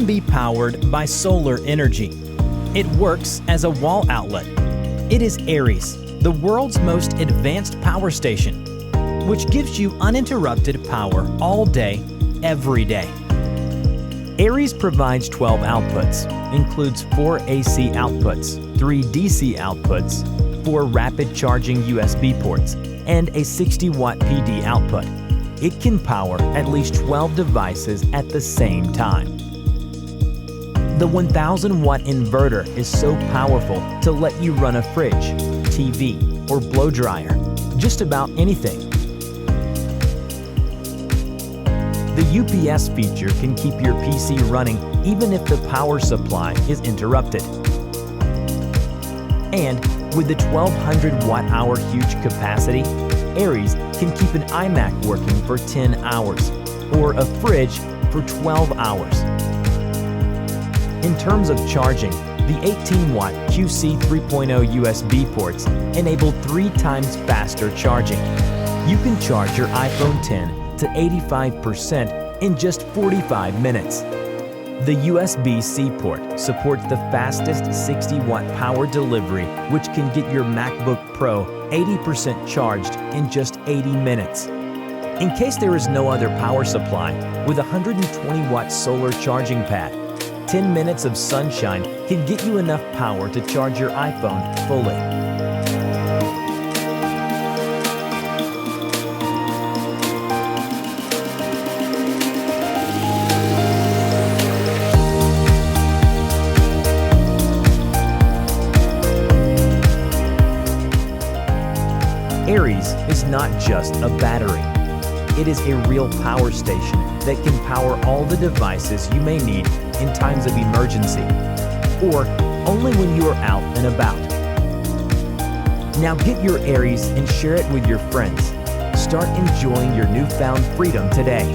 can be powered by solar energy. It works as a wall outlet. It is Aries, the world's most advanced power station, which gives you uninterrupted power all day, every day. Aries provides 12 outputs, includes 4 AC outputs, 3 DC outputs, 4 rapid charging USB ports, and a 60-watt PD output. It can power at least 12 devices at the same time. The 1000-watt inverter is so powerful to let you run a fridge, TV, or blow dryer, just about anything. The UPS feature can keep your PC running even if the power supply is interrupted. And with the 1200 watt-hour huge capacity, Aries can keep an iMac working for 10 hours or a fridge for 12 hours. In terms of charging, the 18-watt QC 3.0 USB ports enable 3 times faster charging. You can charge your iPhone 10 to 85% in just 45 minutes. The USB-C port supports the fastest 60-watt power delivery, which can get your MacBook Pro 80% charged in just 80 minutes. In case there is no other power supply, with a 120-watt solar charging pad, 10 minutes of sunshine can get you enough power to charge your iPhone fully. Aries is not just a battery. It is a real power station that can power all the devices you may need in times of emergency, or only when you are out and about. Now get your Aries and share it with your friends. Start enjoying your newfound freedom today.